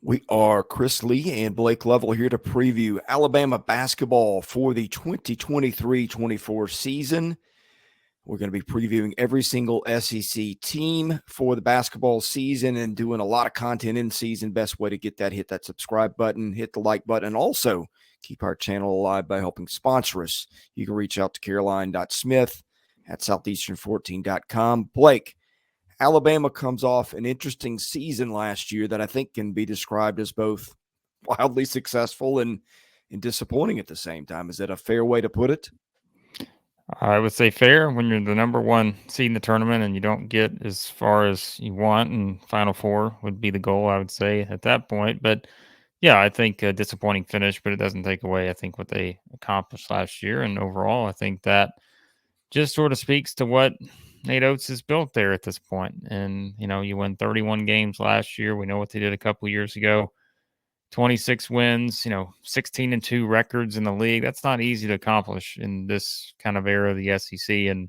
We are Chris Lee and Blake Lovell here to preview Alabama basketball for the 2023-24 season. We're going to be previewing every single SEC team for the basketball season and doing a lot of content in season. Best way to get that, hit that subscribe button, hit the like button, and also keep our channel alive by helping sponsor us. You can reach out to caroline.smith at southeastern14.com. Blake, Alabama comes off an interesting season last year that I think can be described as both wildly successful and disappointing at the same time. Is that a fair way to put it? I would say fair when you're the number one seed in the tournament and you don't get as far as you want, and Final Four would be the goal, I would say, at that point. But yeah, I think a disappointing finish, but it doesn't take away, I think, what they accomplished last year. And overall, I think that just sort of speaks to what Nate Oats has built there at this point. And, you win 31 games last year. We know what they did a couple years ago. 26 wins, 16-2 records in the league. That's not easy to accomplish in this kind of era of the SEC. And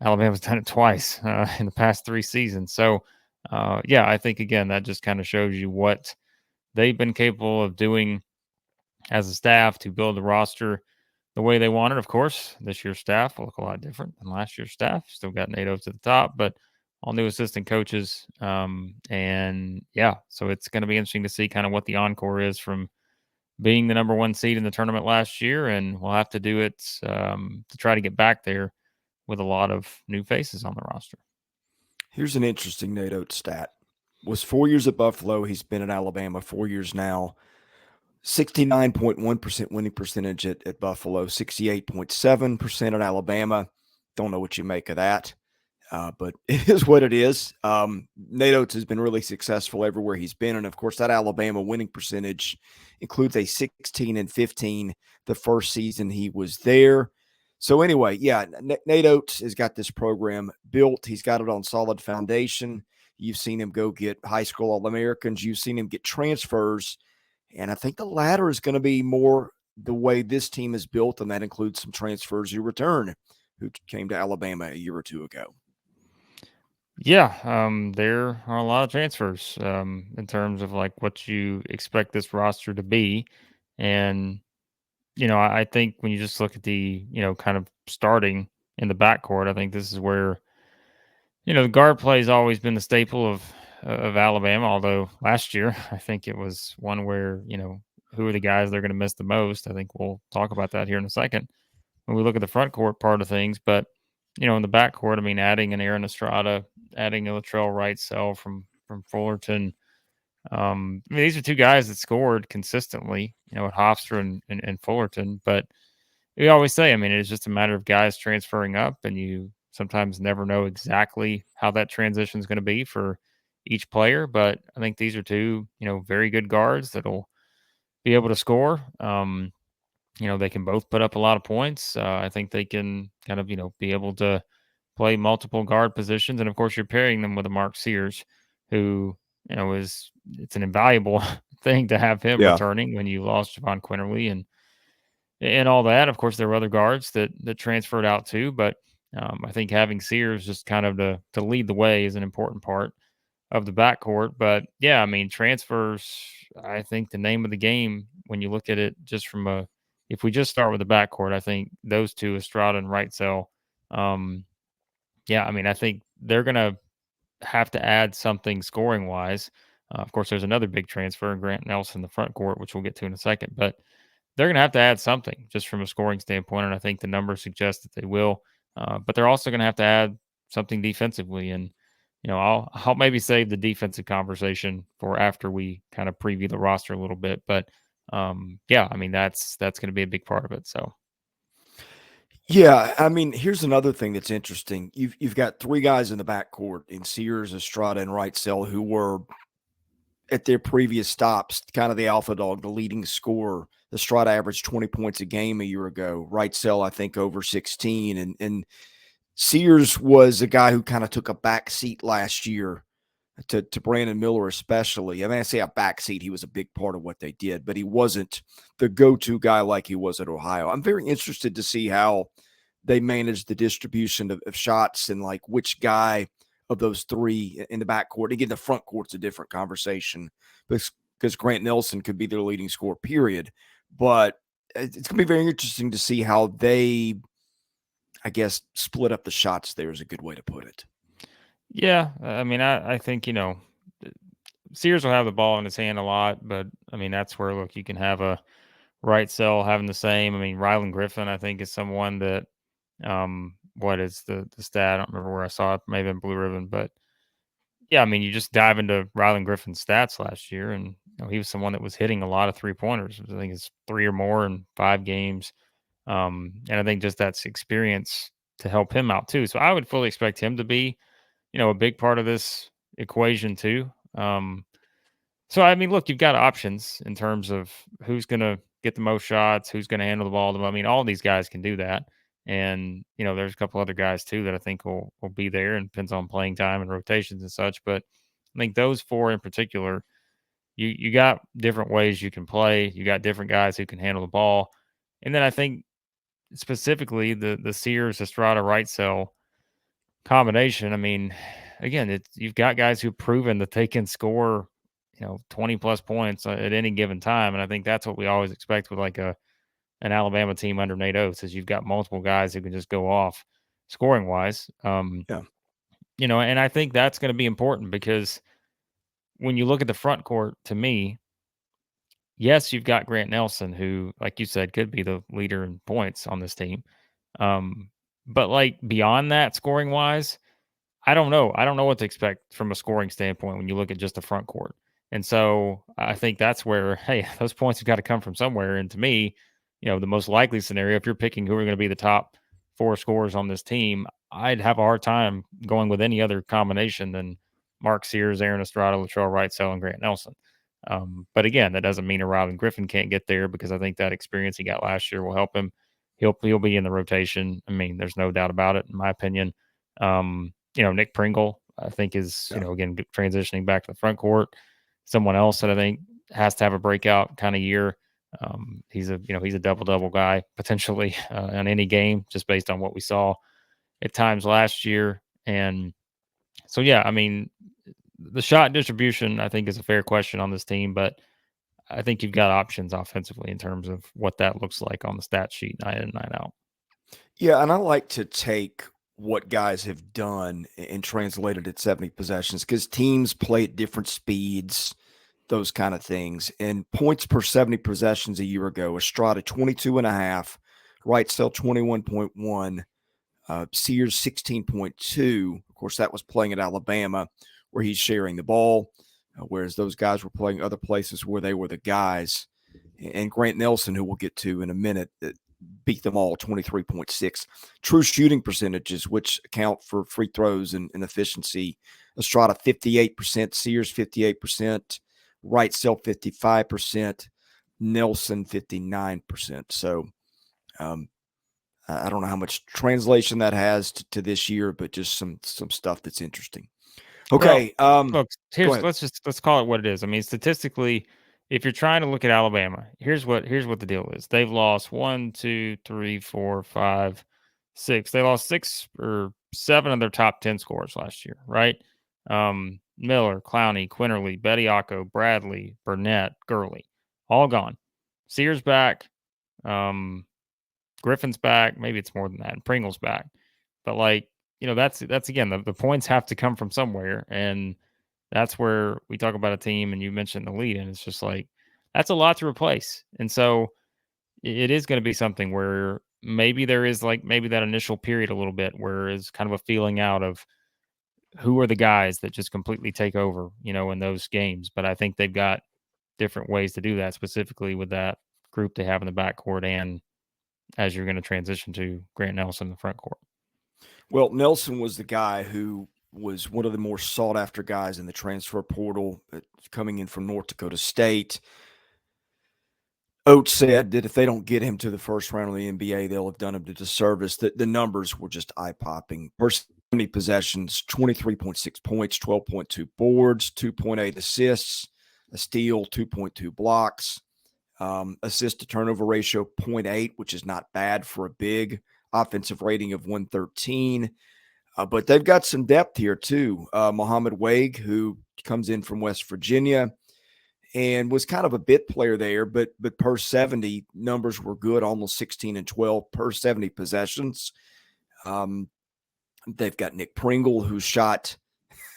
Alabama's done it twice in the past 3 seasons. So, yeah, I think, again, that just kind of shows you what they've been capable of doing as a staff to build the roster the way they wanted. Of course, this year's staff will look a lot different than last year's staff. Still got Nate Oats at the top, but all new assistant coaches. And yeah, so it's going to be interesting to see kind of what the encore is from being the number one seed in the tournament last year. And we'll have to do it to try to get back there with a lot of new faces on the roster. Here's an interesting Nate Oats stat. Was 4 years at Buffalo. He's been in Alabama 4 years now. 69.1% winning percentage at Buffalo, 68.7% at Alabama. Don't know what you make of that, but it is what it is. Nate Oats has been really successful everywhere he's been, and of course that Alabama winning percentage includes a 16-15 the first season he was there. So anyway, yeah, Nate Oats has got this program built. He's got it on solid foundation. You've seen him go get high school All-Americans. You've seen him get transfers. And I think the latter is going to be more the way this team is built, and that includes some transfers who return, who came to Alabama a year or two ago. Yeah, there are a lot of transfers in terms of like what you expect this roster to be. And, I think when you just look at the, kind of starting in the backcourt, I think this is where, the guard play has always been the staple of Alabama. Although last year, I think it was one where, who are the guys they're going to miss the most? I think we'll talk about that here in a second when we look at the front court part of things. But, in the backcourt, I mean, adding an Aaron Estrada, adding a Latrell Wrightsell from Fullerton. I mean, these are two guys that scored consistently, at Hofstra and Fullerton. But we always say, I mean, it's just a matter of guys transferring up, and you sometimes never know exactly how that transition is going to be for each player. But I think these are two, very good guards that'll be able to score. They can both put up a lot of points. I think they can kind of, be able to play multiple guard positions. And of course, you're pairing them with a Mark Sears, who, it's an invaluable thing to have him returning when you lost Javon Quinterly and all that. Of course, there were other guards that transferred out too, but I think having Sears just kind of to lead the way is an important part of the backcourt. But yeah, I mean, transfers, I think the name of the game when you look at it just from if we just start with the backcourt, I think those two, Estrada and Wrightsell, yeah, I mean, I think they're going to have to add something scoring wise. Of course, there's another big transfer, Grant Nelson, in the front court, which we'll get to in a second, but they're going to have to add something just from a scoring standpoint. And I think the numbers suggest that they will, but they're also going to have to add something defensively. And, I'll maybe save the defensive conversation for after we kind of preview the roster a little bit, but yeah, I mean, that's going to be a big part of it. So. Yeah, I mean, here's another thing that's interesting. You've got three guys in the backcourt in Sears, Estrada, and Wrightsell who were at their previous stops kind of the alpha dog, the leading scorer. Estrada averaged 20 points a game a year ago. Wrightsell, I think, over 16. And Sears was a guy who kind of took a back seat last year to Brandon Miller especially. I mean, I say a back seat. He was a big part of what they did, but he wasn't the go-to guy like he was at Ohio. I'm very interested to see how they manage the distribution of shots and like which guy of those three in the backcourt. Again, the front court's a different conversation, but because Grant Nelson could be their leading scorer, period. But it's going to be very interesting to see how they, I guess, split up the shots there is a good way to put it. Yeah, I mean, I think, Sears will have the ball in his hand a lot, but I mean, that's where, look, you can have a Wrightsell having the same. I mean, Rylan Griffen, I think, is someone that, what is the stat? I don't remember where I saw it, maybe in Blue Ribbon, but yeah, I mean, you just dive into Rylan Griffen's stats last year, and he was someone that was hitting a lot of 3-pointers. I think it's 3 or more in 5 games. And I think just that's experience to help him out too. So I would fully expect him to be, a big part of this equation too. So I mean, look, you've got options in terms of who's going to get the most shots, who's going to handle the ball. I mean, all these guys can do that, and there's a couple other guys too that I think will be there, and depends on playing time and rotations and such. But I think those 4 in particular, you got different ways you can play. You got different guys who can handle the ball, and then I think specifically the Sears Estrada Wrightsell combination. I mean, again, you've got guys who've proven that they can score, 20 plus points at any given time. And I think that's what we always expect with like an Alabama team under Nate Oats, is you've got multiple guys who can just go off scoring wise. Yeah. And I think that's going to be important, because when you look at the front court, to me, yes, you've got Grant Nelson, who, like you said, could be the leader in points on this team. But like beyond that, scoring wise, I don't know. I don't know what to expect from a scoring standpoint when you look at just the front court. And so I think that's where, hey, those points have got to come from somewhere. And to me, the most likely scenario, if you're picking who are going to be the top 4 scorers on this team, I'd have a hard time going with any other combination than Mark Sears, Aaron Estrada, Latrell Wrightsell, and Grant Nelson. But again, that doesn't mean a Rylan Griffen can't get there, because I think that experience he got last year will help him. He'll be in the rotation. I mean, there's no doubt about it, in my opinion. Nick Pringle, I think, is, again, transitioning back to the front court. Someone else that I think has to have a breakout kind of year. He's a double-double guy potentially on any game, just based on what we saw at times last year. And so, yeah, I mean, the shot distribution, I think, is a fair question on this team, but I think you've got options offensively in terms of what that looks like on the stat sheet night in and night out. Yeah, and I like to take what guys have done and translate it at 70 possessions, because teams play at different speeds, those kind of things. And points per 70 possessions a year ago, Estrada 22.5, Wrightsell 21.1, Sears 16.2. Of course, that was playing at Alabama, where he's sharing the ball, whereas those guys were playing other places where they were the guys. And Grant Nelson, who we'll get to in a minute, beat them all, 23.6. True shooting percentages, which account for free throws and efficiency: Estrada 58%, Sears 58%, Wrightsell 55%, Nelson 59%. So I don't know how much translation that has to this year, but just some stuff that's interesting. Okay. Well, look, let's call it what it is. I mean, statistically, if you're trying to look at Alabama, here's what the deal is. They've lost 1, 2, 3, 4, 5, 6. They lost 6 or 7 of their top 10 scorers last year, right? Miller, Clowney, Quinterly, Bediako, Bradley, Burnett, Gurley, all gone. Sears back, Griffin's back. Maybe it's more than that. And Pringle's back. But that's again, the points have to come from somewhere, and that's where we talk about a team, and you mentioned the lead, and it's just like, that's a lot to replace. And so it is going to be something where maybe there is maybe that initial period a little bit where it's kind of a feeling out of who are the guys that just completely take over, in those games. But I think they've got different ways to do that, specifically with that group they have in the backcourt, and as you're going to transition to Grant Nelson in the front court. Well, Nelson was the guy who was one of the more sought after guys in the transfer portal, coming in from North Dakota State. Oates said that if they don't get him to the first round of the NBA, they'll have done him a disservice. The numbers were just eye-popping. First 70 possessions, 23.6 points, 12.2 boards, 2.8 assists, a steal, 2.2 blocks, assist to turnover ratio 0.8, which is not bad for a big, offensive rating of 113. But they've got some depth here too. Muhammad Wague, who comes in from West Virginia, and was kind of a bit player there, but per 70 numbers were good, almost 16 and 12 per 70 possessions. They've got Nick Pringle, who shot,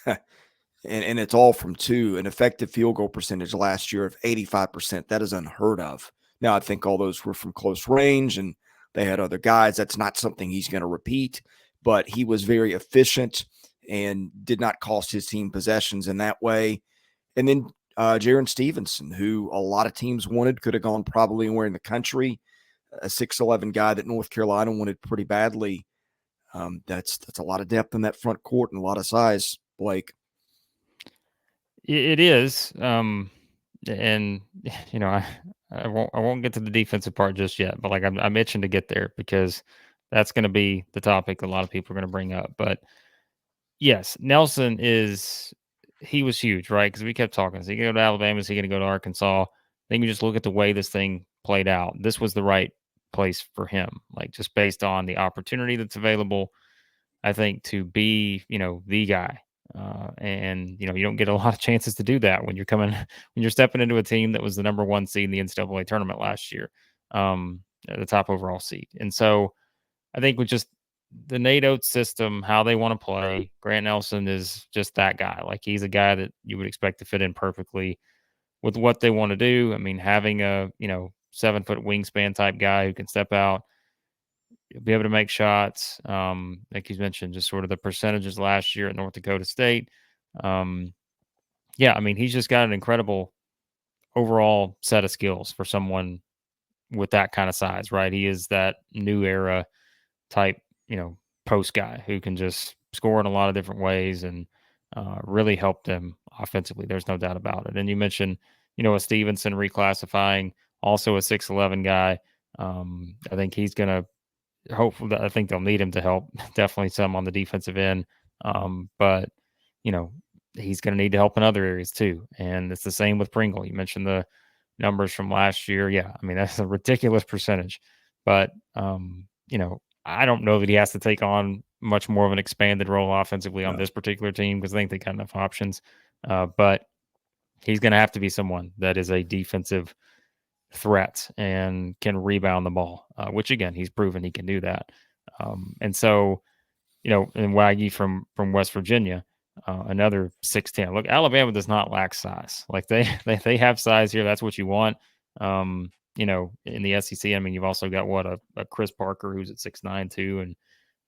and it's all from two, an effective field goal percentage last year of 85%. That is unheard of. Now, I think all those were from close range, and they had other guys. That's not something he's going to repeat, but he was very efficient and did not cost his team possessions in that way. And then Jaron Stevenson, who a lot of teams wanted, could have gone probably anywhere in the country, a 6'11" guy that North Carolina wanted pretty badly. That's a lot of depth in that front court and a lot of size, Blake. It is. And I won't get to the defensive part just yet, but like I'm itching to get there because that's going to be the topic a lot of people are going to bring up. But yes, Nelson he was huge, right? Because we kept talking. Is he going to go to Alabama? Is he going to go to Arkansas? I think you just look at the way this thing played out. This was the right place for him, like just based on the opportunity that's available. I think to be, the guy. And you don't get a lot of chances to do that when you're stepping into a team that was the number one seed in the NCAA tournament last year, the top overall seed. And so I think with just the Nate Oats system, how they want to play, Grant Nelson is just that guy. Like he's a guy that you would expect to fit in perfectly with what they want to do. I mean, having a 7-foot wingspan type guy who can step out, be able to make shots. Like you mentioned, just sort of the percentages last year at North Dakota State. Yeah, I mean, he's just got an incredible overall set of skills for someone with that kind of size, right? He is that new era type, post guy who can just score in a lot of different ways and really help them offensively. There's no doubt about it. And you mentioned, a Stevenson reclassifying, also a 6'11" guy. I think he's going to hopefully, I think they'll need him to help definitely some on the defensive end. But, he's going to need to help in other areas too. And it's the same with Pringle. You mentioned the numbers from last year. Yeah. I mean, that's a ridiculous percentage, but, I don't know that he has to take on much more of an expanded role offensively on this particular team because I think they got enough options. But he's going to have to be someone that is a defensive threat and can rebound the ball, which again, he's proven he can do that. And so, and Waggy from West Virginia, another 6'10". Look, Alabama does not lack size. Like they have size here. That's what you want. In the SEC, I mean, you've also got a Chris Parker who's at 6'9" too, and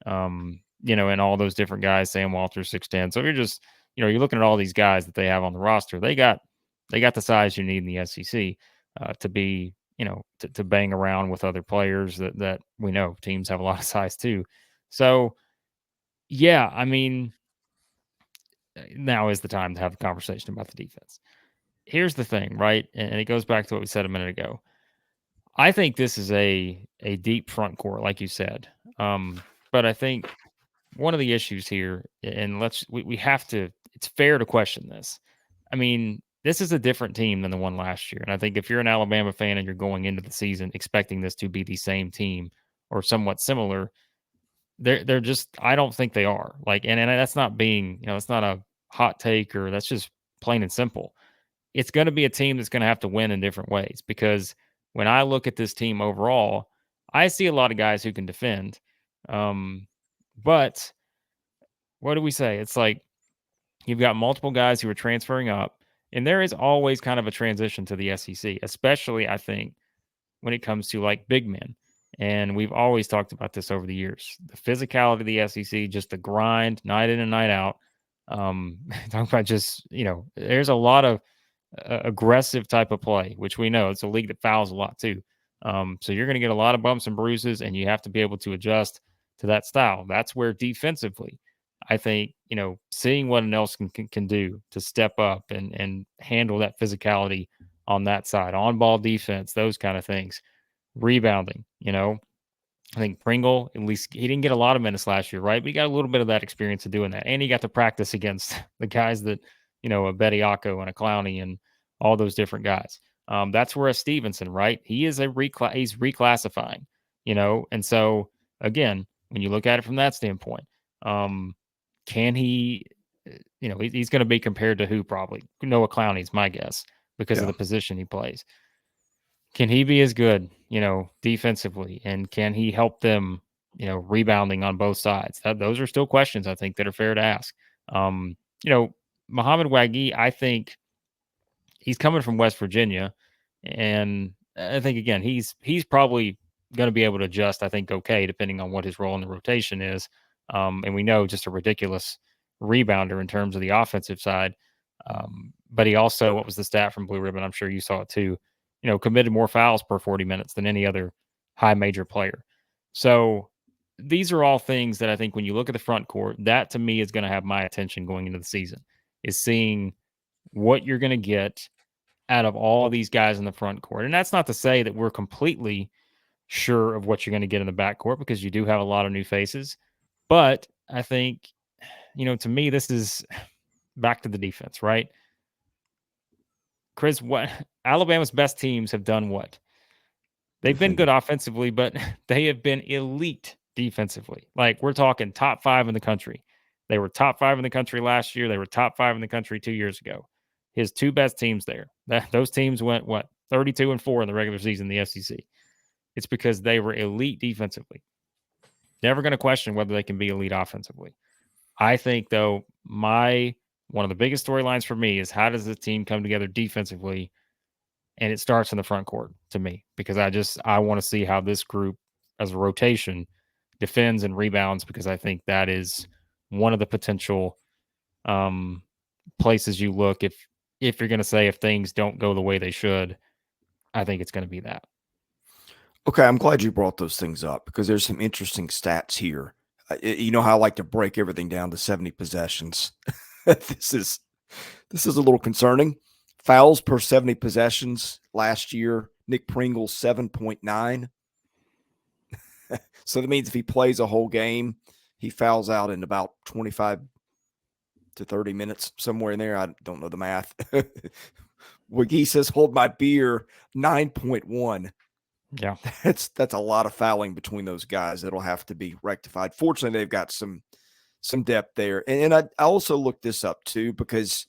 and all those different guys, Sam Walters 6'10". So you're just, you're looking at all these guys that they have on the roster. They got the size you need in the SEC to be, to bang around with other players that we know teams have a lot of size too. So yeah, I mean, now is the time to have a conversation about the defense. Here's the thing, right? And it goes back to what we said a minute ago. I think this is a deep front court, like you said. But I think one of the issues here, and we have to, it's fair to question this. I mean, this is a different team than the one last year. And I think if you're an Alabama fan and you're going into the season expecting this to be the same team or somewhat similar, they're just, I don't think they are. Like, and that's not being, it's not a hot take, or that's just plain and simple. It's going to be a team that's going to have to win in different ways, because when I look at this team overall, I see a lot of guys who can defend. But what do we say? It's like you've got multiple guys who are transferring up, and there is always kind of a transition to the SEC, especially I think when it comes to like big men. And we've always talked about this over the years. The physicality of the SEC, just the grind, night in and night out. Talking about just, there's a lot of aggressive type of play, which we know it's a league that fouls a lot too. So you're going to get a lot of bumps and bruises, and you have to be able to adjust to that style. That's where defensively, I think, seeing what Nelson can do to step up and handle that physicality on that side, on ball defense, those kind of things, rebounding, I think Pringle, at least he didn't get a lot of minutes last year, right? But he got a little bit of that experience of doing that. And he got to practice against the guys that, a Bediako and a Clowney and all those different guys. That's where a Stevenson, right? He is he's reclassifying, and so again, when you look at it from that standpoint, can he, he's going to be compared to who? Probably Noah Clowney's my guess. because of Yeah. the position he plays. Can he be as good, defensively? And can he help them, rebounding on both sides? Those are still questions I think that are fair to ask. Um, you know, Muhammad Wagi, I think he's coming from West Virginia, and I think again he's probably going to be able to adjust. I think okay, depending on what his role in the rotation is. And we know just a ridiculous rebounder in terms of the offensive side. But he also, what was the stat from Blue Ribbon? I'm sure you saw it too. Committed more fouls per 40 minutes than any other high major player. So these are all things that I think when you look at the front court, that to me is going to have my attention going into the season, is seeing what you're going to get out of all these guys in the front court. And that's not to say that we're completely sure of what you're going to get in the backcourt, because you do have a lot of new faces. But I think, to me, this is back to the defense, right? Chris, what Alabama's best teams have done what? They've been good offensively, but they have been elite defensively. Like, we're talking top 5 in the country. They were top 5 in the country last year. They were top 5 in the country 2 years ago. His 2 best teams there. Those teams went, 32-4 in the regular season, the SEC. It's because they were elite defensively. Never going to question whether they can be elite offensively. I think, though, one of the biggest storylines for me is, how does the team come together defensively? And it starts in the front court to me, because I want to see how this group as a rotation defends and rebounds, because I think that is one of the potential places you look if you're going to say if things don't go the way they should. I think it's going to be that. Okay, I'm glad you brought those things up, because there's some interesting stats here. You know how I like to break everything down to 70 possessions. This is a little concerning. Fouls per 70 possessions last year, Nick Pringle 7.9. So that means if he plays a whole game, he fouls out in about 25 to 30 minutes, somewhere in there. I don't know the math. Wiggy says, hold my beer, 9.1. Yeah. That's a lot of fouling between those guys. That'll have to be rectified. Fortunately, they've got some depth there. And I also looked this up too, because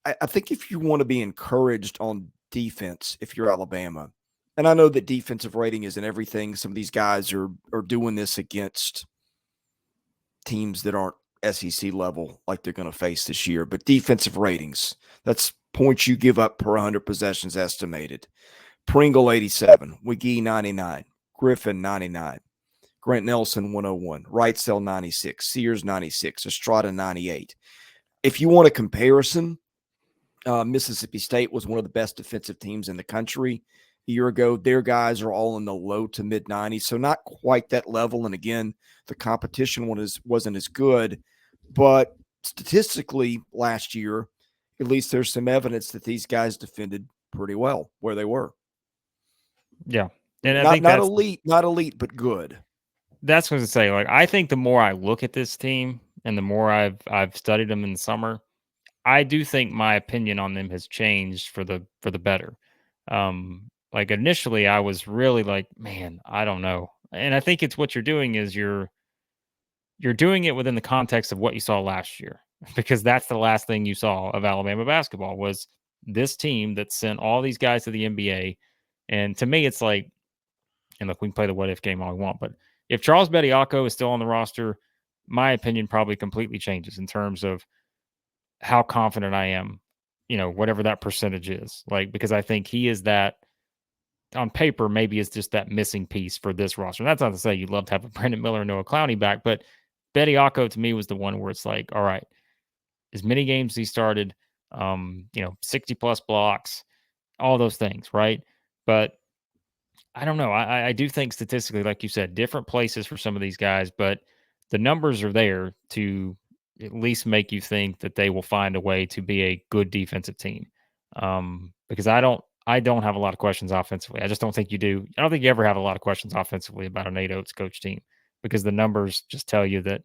I think if you want to be encouraged on defense, if you're Alabama, and I know that defensive rating isn't everything. Some of these guys are doing this against teams that aren't SEC level like they're going to face this year. But defensive ratings, that's points you give up per 100 possessions estimated. Pringle 87, Wiggy 99, Griffen 99, Grant Nelson 101, Wrightsell 96, Sears 96, Estrada 98. If you want a comparison, Mississippi State was one of the best defensive teams in the country a year ago. Their guys are all in the low to mid 90s, so not quite that level. And again, the competition wasn't as good, but statistically last year, at least there's some evidence that these guys defended pretty well where they were. Yeah. And I not think not that's elite, but good. That's what I was say. Like, I think the more I look at this team and the more I've studied them in the summer, I do think my opinion on them has changed for the better. Like, initially I was really like, man, I don't know. And I think it's what you're doing is you're doing it within the context of what you saw last year, because that's the last thing you saw of Alabama basketball was this team that sent all these guys to the NBA. And to me, it's like, and look, we can play the what if game all we want, but if Charles Bediako is still on the roster, my opinion probably completely changes in terms of how confident I am, whatever that percentage is. Like, because I think he is that on paper, maybe is just that missing piece for this roster. And that's not to say you'd love to have a Brandon Miller or Noah Clowney back, but Bediako to me was the one where it's like, all right, as many games as he started, 60 plus blocks, all those things, right? But I don't know. I do think statistically, like you said, different places for some of these guys, but the numbers are there to at least make you think that they will find a way to be a good defensive team. Because I don't have a lot of questions offensively. I just don't think you do. I don't think you ever have a lot of questions offensively about a Nate Oats coach team, because the numbers just tell you that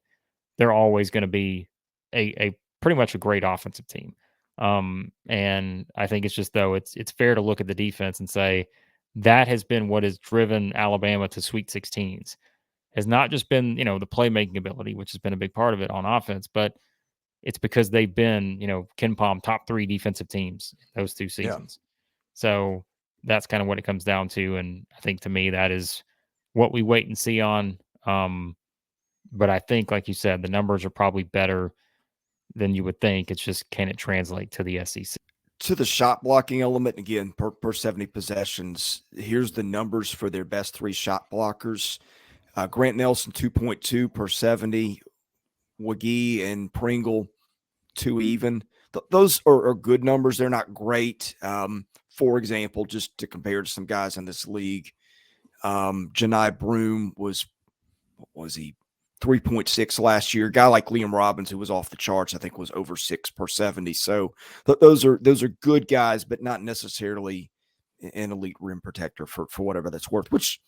they're always going to be a pretty much a great offensive team. And I think it's just, though, it's fair to look at the defense and say, that has been what has driven Alabama to Sweet 16s. Has not just been, the playmaking ability, which has been a big part of it on offense, but it's because they've been, Ken Palm top 3 defensive teams those 2 Yeah. seasons. So that's kind of what it comes down to. And I think to me, that is what we wait and see on. But I think, like you said, the numbers are probably better than you would think. It's just, can it translate to the SEC? To the shot blocking element, again, per 70 possessions, here's the numbers for their best 3 shot blockers. Grant Nelson, 2.2 per 70. Wagee and Pringle, 2 even. Those are good numbers. They're not great. For example, just to compare to some guys in this league, Janai Broom was 3.6 last year. A guy like Liam Robbins, who was off the charts, I think was over 6 per 70. So those are good guys, but not necessarily an elite rim protector for whatever that's worth, which,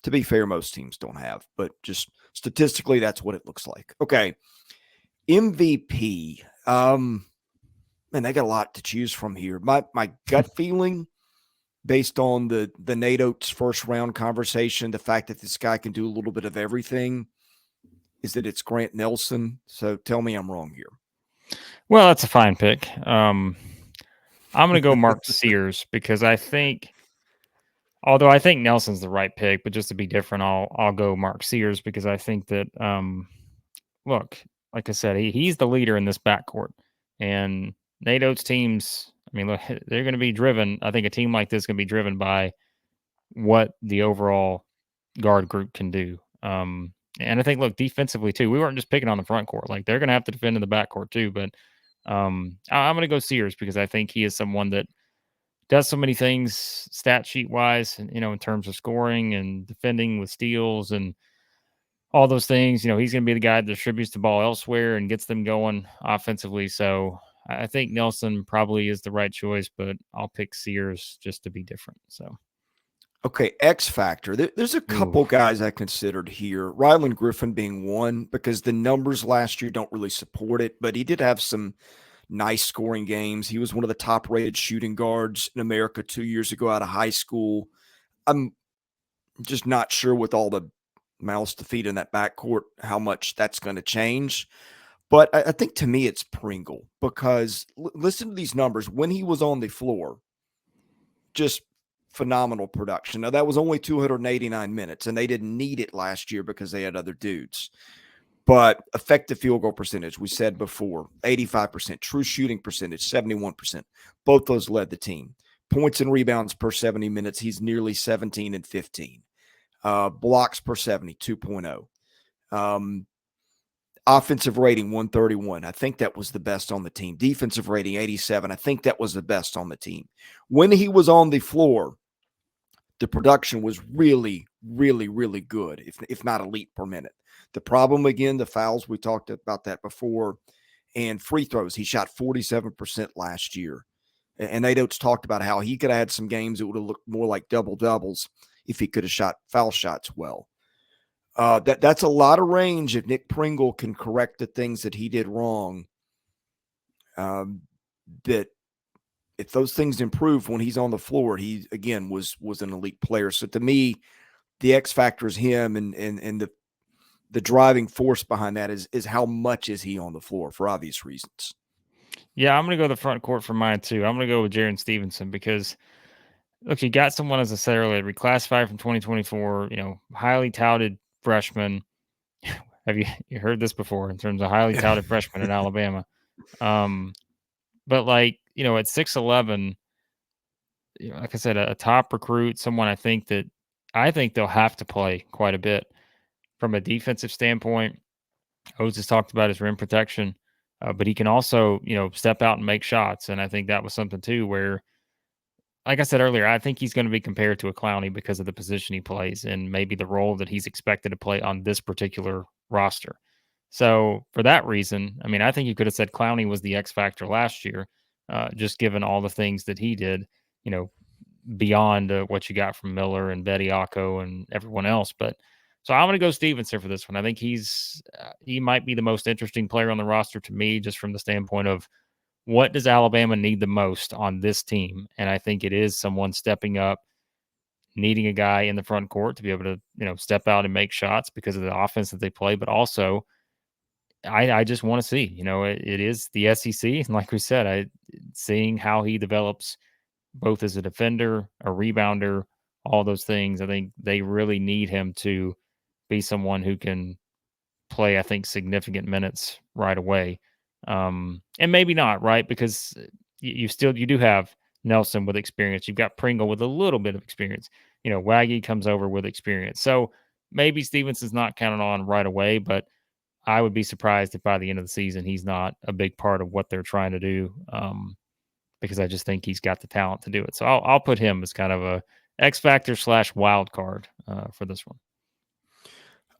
to be fair, most teams don't have. But just statistically, that's what it looks like. Okay. MVP. Man, they got a lot to choose from here. My gut feeling, based on the Nate Oats first round conversation, the fact that this guy can do a little bit of everything, is that it's Grant Nelson. So tell me I'm wrong here. Well, that's a fine pick. I'm going to go Mark Sears because I think, although I think Nelson's the right pick, but just to be different, I'll go Mark Sears because I think that, look, like I said, he's the leader in this backcourt, and Nate Oats teams, I mean, look, they're going to be driven. I think a team like this is going to be driven by what the overall guard group can do. And I think, look, defensively too, we weren't just picking on the front court. Like, they're going to have to defend in the backcourt too. But I'm going to go Sears because I think he is someone that does so many things stat sheet wise, and in terms of scoring and defending with steals and all those things. He's going to be the guy that distributes the ball elsewhere and gets them going offensively. So I think Nelson probably is the right choice, but I'll pick Sears just to be different. So. Okay, X factor. There's a couple guys I considered here. Rylan Griffen being one, because the numbers last year don't really support it, but he did have some nice scoring games. He was one of the top-rated shooting guards in America 2 years ago out of high school. I'm just not sure with all the mouths to feed in that backcourt how much that's going to change. But I think to me it's Pringle, because listen to these numbers. When he was on the floor, just phenomenal production. Now, that was only 289 minutes, and they didn't need it last year because they had other dudes. But effective field goal percentage, we said before, 85%. True shooting percentage, 71%. Both those led the team. Points and rebounds per 70 minutes, he's nearly 17 and 15. Blocks per 70, 2.0. Offensive rating, 131. I think that was the best on the team. Defensive rating, 87. I think that was the best on the team. When he was on the floor, the production was really, really, really good, if not elite per minute. The problem, again, the fouls, we talked about that before, and free throws. He shot 47% last year. And Nate Oats talked about how he could have had some games that would have looked more like double-doubles if he could have shot foul shots well. That's a lot of range if Nick Pringle can correct the things that he did wrong. That if those things improve when he's on the floor, he again was an elite player. So to me, the X factor is him, and the driving force behind that is how much is he on the floor for obvious reasons. Yeah, I'm going to go the front court for mine too. I'm going to go with Jaren Stevenson because, look, you got someone, as I said earlier, reclassified from 2024, highly touted freshman. Have you heard this before in terms of highly touted freshman in Alabama? But at 6'11", like I said, a top recruit, someone I think they'll have to play quite a bit from a defensive standpoint. Oates has talked about his rim protection, but he can also, step out and make shots. And I think that was something too, where, like I said earlier, I think he's going to be compared to a Clowney because of the position he plays and maybe the role that he's expected to play on this particular roster. So for that reason, I mean, I think you could have said Clowney was the X factor last year, just given all the things that he did, beyond what you got from Miller and Bediako and everyone else. But so I'm going to go Stevenson for this one. I think he might be the most interesting player on the roster to me, just from the standpoint of what does Alabama need the most on this team? And I think it is someone stepping up, needing a guy in the front court to be able to, step out and make shots because of the offense that they play, but also I just want to see, it is the SEC. And like we said, seeing how he develops both as a defender, a rebounder, all those things. I think they really need him to be someone who can play, I think, significant minutes right away. And maybe not, right? Because you do have Nelson with experience. You've got Pringle with a little bit of experience. Waggy comes over with experience. So maybe Stevenson's not counted on right away, but I would be surprised if by the end of the season he's not a big part of what they're trying to do. Because I just think he's got the talent to do it. So I'll put him as kind of a X factor / wild card for this one.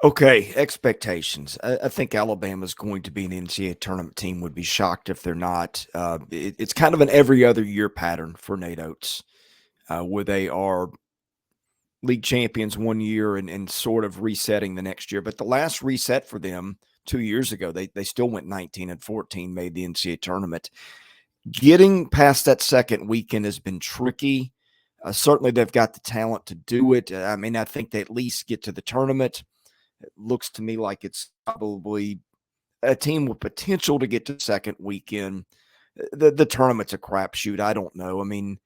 Okay, expectations. I think Alabama's going to be an NCAA tournament team. Would be shocked if they're not. It's kind of an every other year pattern for Nate Oats, where they are league champions one year and sort of resetting the next year. But the last reset for them 2 years ago, they still went 19-14, made the NCAA tournament. Getting past that second weekend has been tricky. Certainly, they've got the talent to do it. I mean, I think they at least get to the tournament. It looks to me like it's probably a team with potential to get to the second weekend. The tournament's a crapshoot. I don't know. I mean,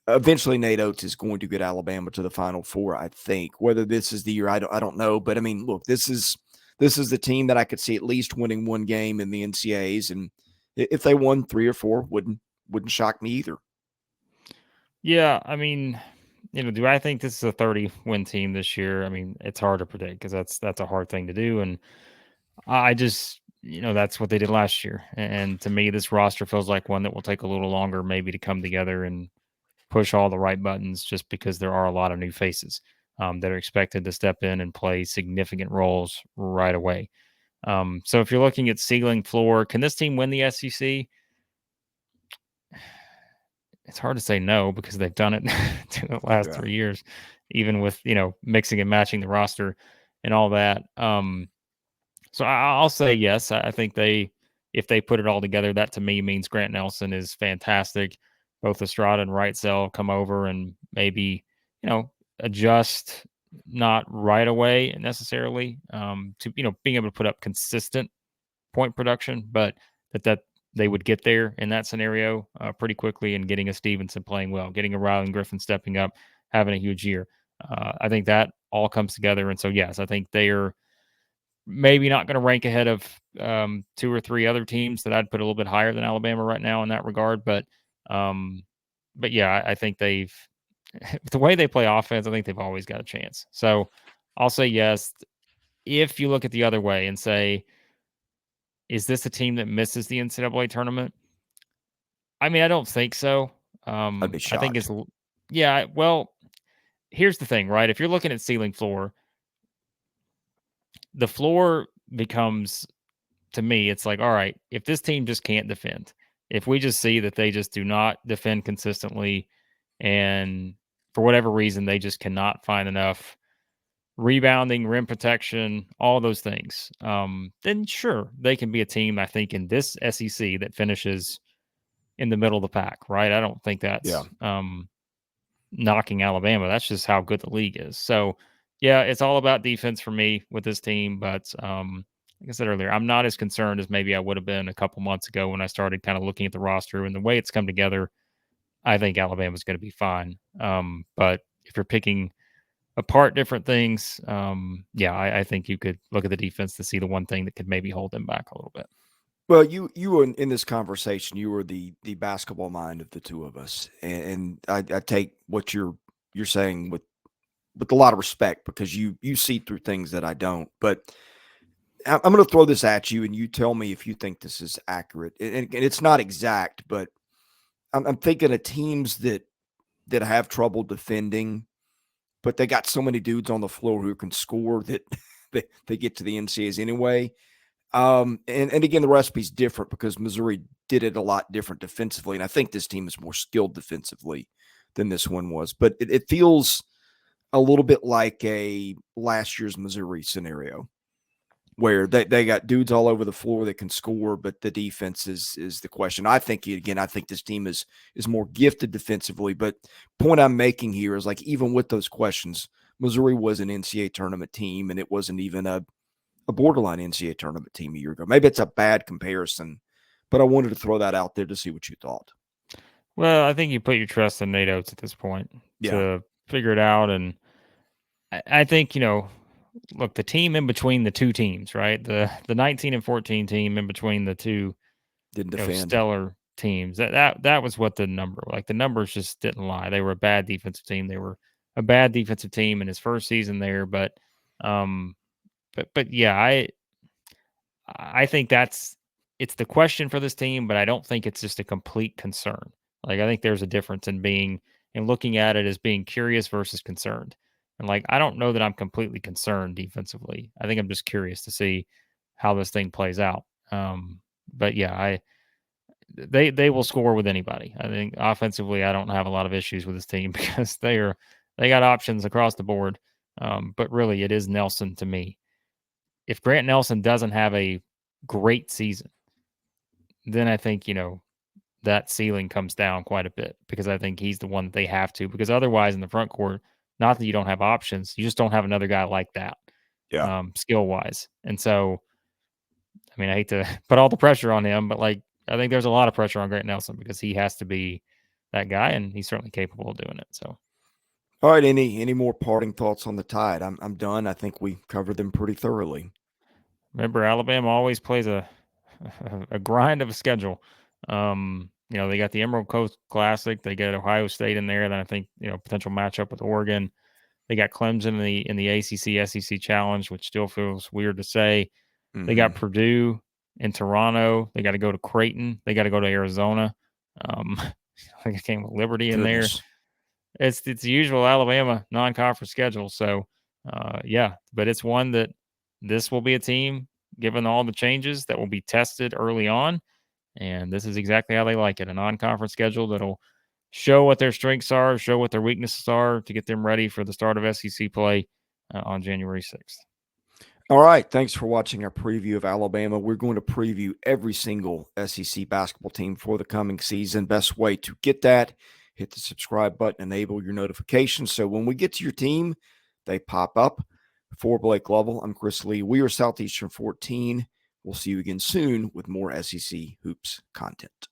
eventually Nate Oats is going to get Alabama to the Final Four, I think. Whether this is the year, I don't know. But I mean, look, this is the team that I could see at least winning one game in the NCAAs, and if they won 3 or 4, wouldn't shock me either. Yeah, I mean, do I think this is a 30-win team this year? I mean, it's hard to predict because that's a hard thing to do, and I just, that's what they did last year. And to me, this roster feels like one that will take a little longer maybe to come together and push all the right buttons, just because there are a lot of new faces that are expected to step in and play significant roles right away. So if you're looking at ceiling floor, can this team win the SEC? It's hard to say no because they've done it in the last 3 years, even with, mixing and matching the roster and all that. So I'll say yes. I think if they put it all together, that to me means Grant Nelson is fantastic. Both Estrada and Wrightsell come over and maybe, adjust, not right away necessarily, to, being able to put up consistent point production, but that they would get there in that scenario pretty quickly, and getting a Stevenson playing well, getting a Rylan Griffen stepping up, having a huge year. I think that all comes together. And so, yes, I think they are maybe not going to rank ahead of 2 or 3 other teams that I'd put a little bit higher than Alabama right now in that regard. But yeah, I think they've, the way they play offense, I think they've always got a chance. So I'll say yes. If you look at the other way and say, is this a team that misses the NCAA tournament? I mean, I don't think so. I'd be shocked. I think yeah. Well, here's the thing, right? If you're looking at ceiling floor, the floor becomes, to me, it's like, all right, if this team just can't defend, if we just see that they just do not defend consistently, and for whatever reason, they just cannot find enough rebounding, rim protection, all those things, then sure, they can be a team, I think, in this SEC that finishes in the middle of the pack, right? I don't think that's knocking Alabama. That's just how good the league is. So, yeah, it's all about defense for me with this team. But like I said earlier, I'm not as concerned as maybe I would have been a couple months ago when I started kind of looking at the roster and the way it's come together. I think Alabama's going to be fine. But if you're picking apart different things, I think you could look at the defense to see the one thing that could maybe hold them back a little bit. Well, you were in this conversation. You were the basketball mind of the two of us, and I take what you're saying with a lot of respect, because you see through things that I don't. But I'm going to throw this at you, and you tell me if you think this is accurate. And it's not exact, but I'm thinking of teams that have trouble defending, but they got so many dudes on the floor who can score that they get to the NCAAs anyway. And again, the recipe's different because Missouri did it a lot different defensively. And I think this team is more skilled defensively than this one was. But it feels a little bit like a last year's Missouri scenario where they got dudes all over the floor that can score, but the defense is the question. I think this team is more gifted defensively. But point I'm making here is, like, even with those questions, Missouri was an NCAA tournament team, and it wasn't even a a borderline NCAA tournament team a year ago. Maybe it's a bad comparison, but I wanted to throw that out there to see what you thought. Well, I think you put your trust in Nate Oats at this point to figure it out. And I think, look, the team in between the two teams, right? The 19 and 14 team in between the two Didn't defend. stellar teams. That was what the numbers just didn't lie. They were a bad defensive team. They were a bad defensive team in his first season there, but yeah, I think it's the question for this team, but I don't think it's just a complete concern. Like, I think there's a difference in looking at it as being curious versus concerned. And I don't know that I'm completely concerned defensively. I think I'm just curious to see how this thing plays out. But yeah, they will score with anybody. I think offensively, I don't have a lot of issues with this team because they got options across the board. But really, it is Nelson to me. If Grant Nelson doesn't have a great season, then I think, that ceiling comes down quite a bit because I think he's the one that they have to, because otherwise in the front court, not that you don't have options, you just don't have another guy like that, skill wise. And so, I mean, I hate to put all the pressure on him, but I think there's a lot of pressure on Grant Nelson because he has to be that guy, and he's certainly capable of doing it. So, all right, any more parting thoughts on the Tide? I'm done. I think we covered them pretty thoroughly. Remember, Alabama always plays a grind of a schedule. They got the Emerald Coast Classic. They got Ohio State in there. Then I think, potential matchup with Oregon. They got Clemson in the ACC SEC Challenge, which still feels weird to say. Mm-hmm. They got Purdue in Toronto. They got to go to Creighton. They got to go to Arizona. I think it came with Liberty in there. It's the usual Alabama non-conference schedule. So, but it's one that this will be a team, given all the changes, that will be tested early on. And this is exactly how they like it, a non-conference schedule that'll show what their strengths are, show what their weaknesses are to get them ready for the start of SEC play on January 6th. All right. Thanks for watching our preview of Alabama. We're going to preview every single SEC basketball team for the coming season. Best way to get that, hit the subscribe button, enable your notifications, so when we get to your team, they pop up. For Blake Lovell, I'm Chris Lee. We are Southeastern 14. We'll see you again soon with more SEC Hoops content.